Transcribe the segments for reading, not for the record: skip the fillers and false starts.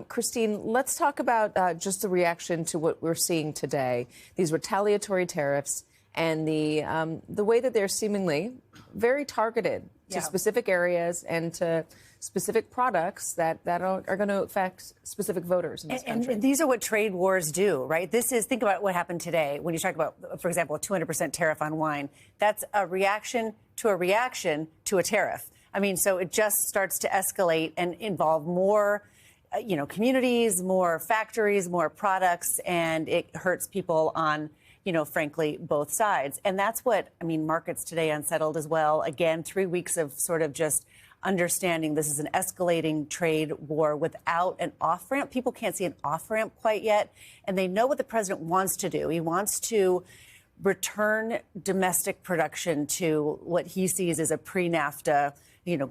Christine, let's talk about just the reaction to what we're seeing today, these retaliatory tariffs and the way that they're seemingly very targeted to specific areas and to specific products that are going to affect specific voters in this country. And these are what trade wars do, right? Think about what happened today when you talk about, for example, a 200% tariff on wine. That's a reaction to a tariff. I mean, so it just starts to escalate and involve more, communities, more factories, more products, and it hurts people on, frankly, both sides. And that's what, markets today unsettled as well. Again, 3 weeks of sort of just understanding this is an escalating trade war without an off-ramp. People can't see an off-ramp quite yet. And they know what the president wants to do. He wants to return domestic production to what he sees as a pre-NAFTA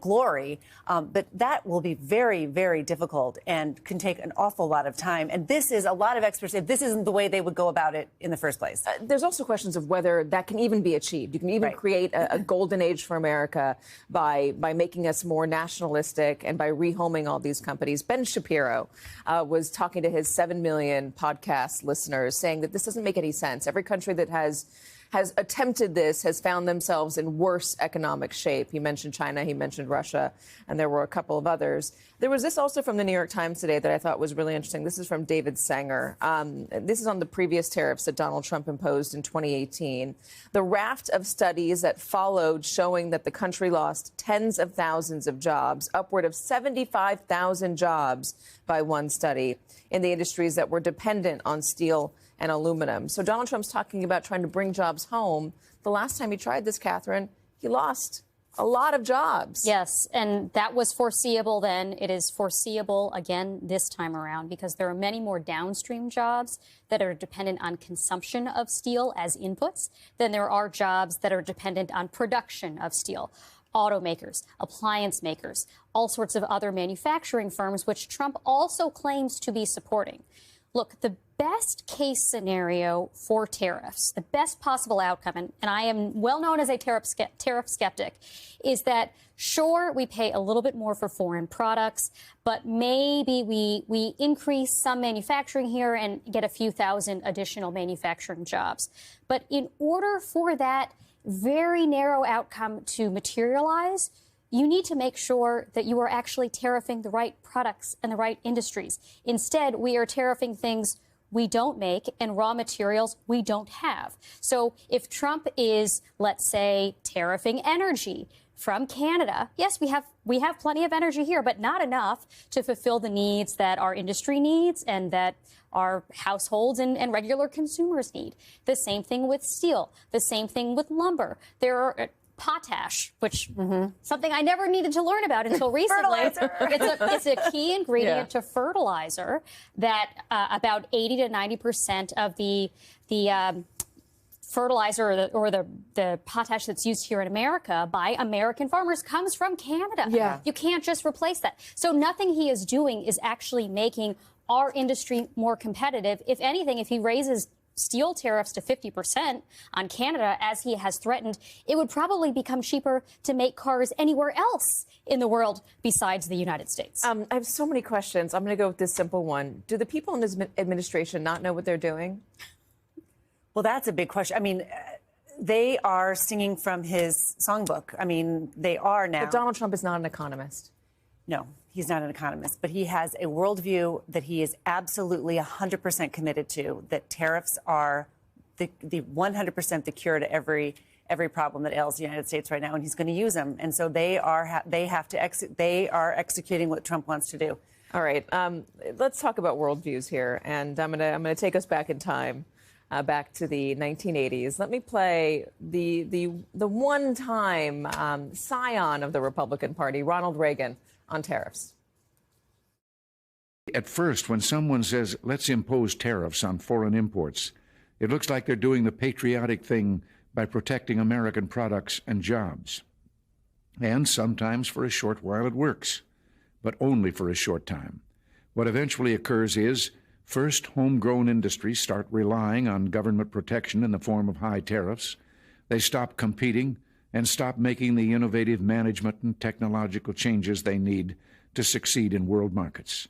glory. But that will be very, very difficult and can take an awful lot of time. And this is a lot of experts say this isn't the way they would go about it in the first place. There's also questions of whether that can even be achieved. You can even create a golden age for America by making us more nationalistic and by rehoming all these companies. Ben Shapiro was talking to his 7 million podcast listeners saying that this doesn't make any sense. Every country that has attempted this has found themselves in worse economic shape. He mentioned China, he mentioned Russia, and there were a couple of others. There was this also from the New York Times today that I thought was really interesting. This is from David Sanger. This is on the previous tariffs that Donald Trump imposed in 2018. The raft of studies that followed showing that the country lost tens of thousands of jobs, upward of 75,000 jobs by one study in the industries that were dependent on steel and aluminum. So Donald Trump's talking about trying to bring jobs home. The last time he tried this, Catherine, he lost a lot of jobs. Yes, and that was foreseeable then. It is foreseeable again this time around because there are many more downstream jobs that are dependent on consumption of steel as inputs than there are jobs that are dependent on production of steel. Automakers, appliance makers, all sorts of other manufacturing firms, which Trump also claims to be supporting. Look, the best case scenario for tariffs, the best possible outcome, and I am well known as a tariff skeptic, is that, sure, we pay a little bit more for foreign products, but maybe we increase some manufacturing here and get a few thousand additional manufacturing jobs. But in order for that very narrow outcome to materialize, you need to make sure that you are actually tariffing the right products and the right industries. Instead, we are tariffing things we don't make and raw materials we don't have. So if Trump is, let's say, tariffing energy from Canada, yes, we have plenty of energy here, but not enough to fulfill the needs that our industry needs and that our households and regular consumers need. The same thing with steel, the same thing with lumber. There are potash, which something I never needed to learn about until recently. It's a key ingredient to fertilizer that about 80 to 90% of the fertilizer or the potash that's used here in America by American farmers comes from Canada. Yeah. You can't just replace that. So nothing he is doing is actually making our industry more competitive. If anything, if he raises steel tariffs to 50% on Canada, as he has threatened, it would probably become cheaper to make cars anywhere else in the world besides the United States. I have so many questions. I'm going to go with this simple one. Do the people in his administration not know what they're doing? Well, that's a big question. I mean, they are singing from his songbook. I mean, they are now. But Donald Trump is not an economist. No, he's not an economist, but he has a worldview that he is absolutely 100% committed to, that tariffs are the 100% the cure to every problem that ails the United States right now, and he's going to use them. And so they are executing what Trump wants to do. All right, let's talk about worldviews here, and I'm gonna take us back in time. Back to the 1980s. Let me play the one-time scion of the Republican Party, Ronald Reagan, on tariffs. At first, when someone says, let's impose tariffs on foreign imports, it looks like they're doing the patriotic thing by protecting American products and jobs. And sometimes for a short while it works, but only for a short time. What eventually occurs is, first, homegrown industries start relying on government protection in the form of high tariffs. They stop competing and stop making the innovative management and technological changes they need to succeed in world markets.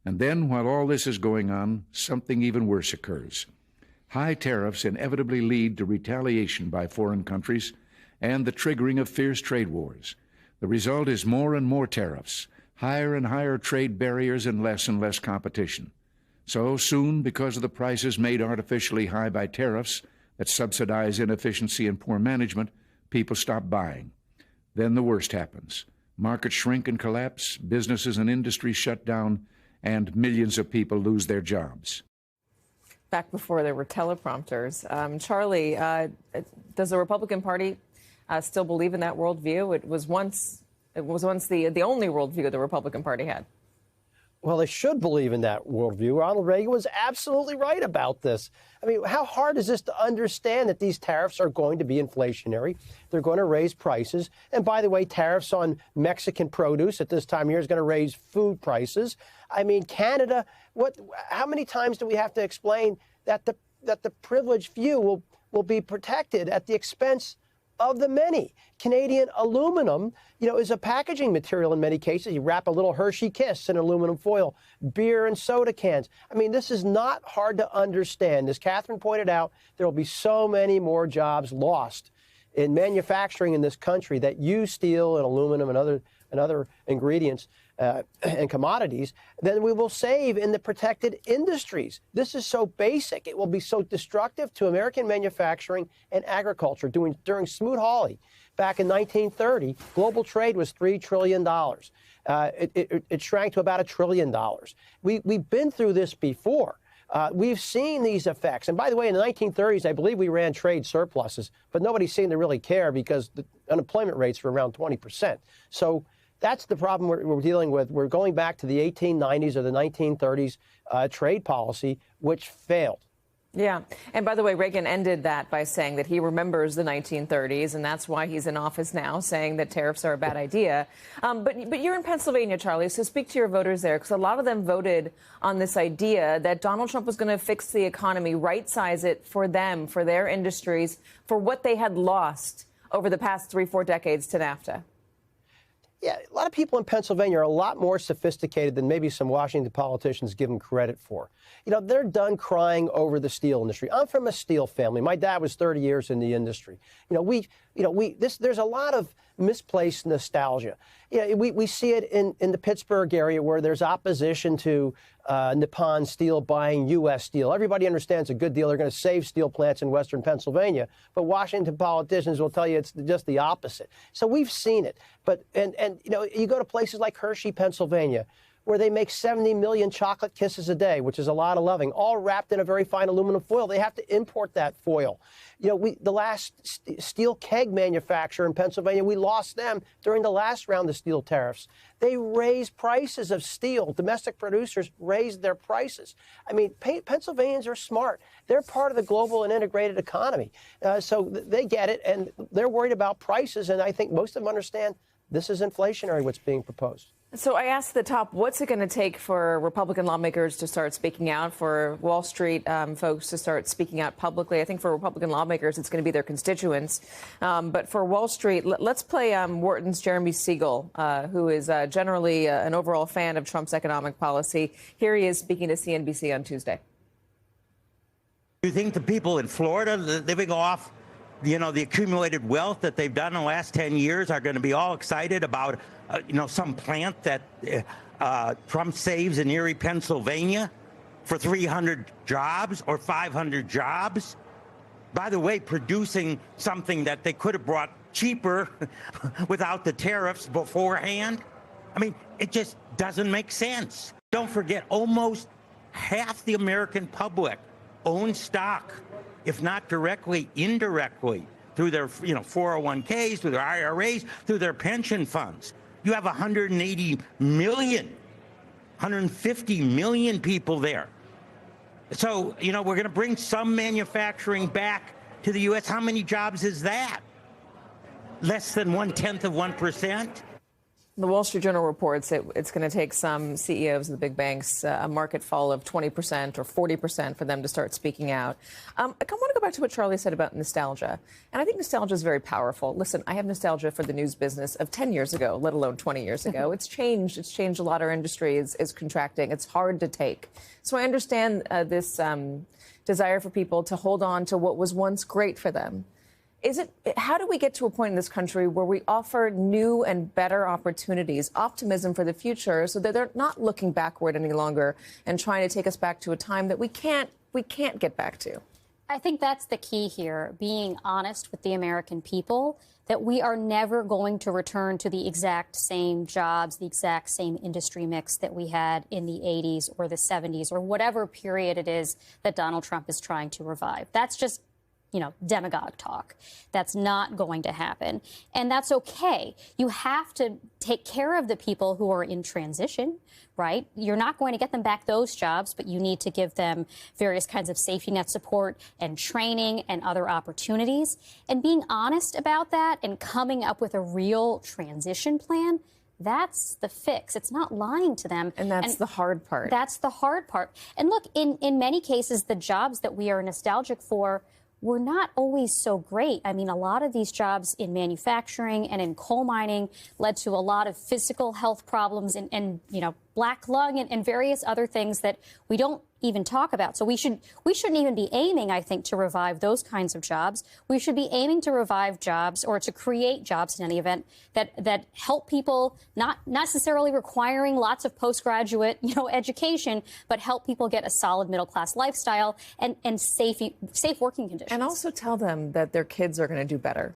And then, while all this is going on, something even worse occurs. High tariffs inevitably lead to retaliation by foreign countries and the triggering of fierce trade wars. The result is more and more tariffs, higher and higher trade barriers, and less competition. So soon, because of the prices made artificially high by tariffs that subsidize inefficiency and poor management, people stop buying. Then the worst happens. Markets shrink and collapse, businesses and industries shut down, and millions of people lose their jobs. Back before there were teleprompters. Charlie, does the Republican Party still believe in that worldview? It was once the only worldview the Republican Party had. Well, they should believe in that worldview. Ronald Reagan was absolutely right about this. I mean, how hard is this to understand that these tariffs are going to be inflationary? They're going to raise prices. And by the way, tariffs on Mexican produce at this time of year is going to raise food prices. I mean, Canada, how many times do we have to explain that the privileged few will be protected at the expense of the many? Canadian aluminum, is a packaging material in many cases. You wrap a little Hershey Kiss in aluminum foil, beer and soda cans. I mean, this is not hard to understand. As Catherine pointed out, there will be so many more jobs lost in manufacturing in this country that use steel and aluminum and other ingredients and commodities than we will save in the protected industries. This is so basic. It will be so destructive to American manufacturing and agriculture. During Smoot-Hawley back in 1930, global trade was $3 trillion. It shrank to about $1 trillion. We've been through this before. We've seen these effects. And by the way, in the 1930s, I believe we ran trade surpluses, but nobody seemed to really care because the unemployment rates were around 20%. So that's the problem we're dealing with. We're going back to the 1890s or the 1930s trade policy, which failed. Yeah. And by the way, Reagan ended that by saying that he remembers the 1930s, and that's why he's in office now, saying that tariffs are a bad idea. But you're in Pennsylvania, Charlie, so speak to your voters there, because a lot of them voted on this idea that Donald Trump was going to fix the economy, right-size it for them, for their industries, for what they had lost over the past 3-4 decades to NAFTA. Yeah, a lot of people in Pennsylvania are a lot more sophisticated than maybe some Washington politicians give them credit for. They're done crying over the steel industry. I'm from a steel family. My dad was 30 years in the industry. There's a lot of misplaced nostalgia. We see it in the Pittsburgh area where there's opposition to Nippon Steel buying U.S. steel. Everybody understands a good deal. They're going to save steel plants in western Pennsylvania. But Washington politicians will tell you it's just the opposite. So we've seen it. But you go to places like Hershey, Pennsylvania, where they make 70 million chocolate kisses a day, which is a lot of loving, all wrapped in a very fine aluminum foil. They have to import that foil. The last steel keg manufacturer in Pennsylvania, we lost them during the last round of steel tariffs. They raised prices of steel. Domestic producers raised their prices. I mean, Pennsylvanians are smart. They're part of the global and integrated economy. So they get it, and they're worried about prices, and I think most of them understand this is inflationary, what's being proposed. So I asked the top, what's it going to take for Republican lawmakers to start speaking out, for Wall Street folks to start speaking out publicly? I think for Republican lawmakers, it's going to be their constituents. But for Wall Street, let's play Wharton's Jeremy Siegel, who is generally an overall fan of Trump's economic policy. Here he is speaking to CNBC on Tuesday. Do you think the people in Florida living off the accumulated wealth that they've done in the last 10 years are going to be all excited about, some plant that Trump saves in Erie, Pennsylvania for 300 jobs or 500 jobs? By the way, producing something that they could have brought cheaper without the tariffs beforehand. I mean, it just doesn't make sense. Don't forget, almost half the American public owns stock, if not directly, indirectly, through their 401ks, through their IRAs, through their pension funds. You have 180 million, 150 million people there. So, we're going to bring some manufacturing back to the U.S. How many jobs is that? Less than 1/10 of 1%? The Wall Street Journal reports it's going to take some CEOs of the big banks a market fall of 20% or 40% for them to start speaking out. I want to go back to what Charlie said about nostalgia. And I think nostalgia is very powerful. Listen, I have nostalgia for the news business of 10 years ago, let alone 20 years ago. It's changed. It's changed a lot. Our industry is contracting. It's hard to take. So I understand this desire for people to hold on to what was once great for them. How do we get to a point in this country where we offer new and better opportunities, optimism for the future, so that they're not looking backward any longer and trying to take us back to a time that we can't get back to? I think that's the key here, being honest with the American people, that we are never going to return to the exact same jobs, the exact same industry mix that we had in the 80s or the 70s or whatever period it is that Donald Trump is trying to revive. That's just demagogue talk. That's not going to happen. And that's okay. You have to take care of the people who are in transition, right? You're not going to get them back those jobs, but you need to give them various kinds of safety net support and training and other opportunities. And being honest about that and coming up with a real transition plan, that's the fix. It's not lying to them. And that's the hard part. That's the hard part. And look, in many cases, the jobs that we are nostalgic for were not always so great. I mean, a lot of these jobs in manufacturing and in coal mining led to a lot of physical health problems and black lung and various other things that we don't even talk about. So we shouldn't even be aiming, I think, to revive those kinds of jobs. We should be aiming to revive jobs or to create jobs in any event that help people, not necessarily requiring lots of postgraduate, education, but help people get a solid middle class lifestyle and safe working conditions. And also tell them that their kids are going to do better.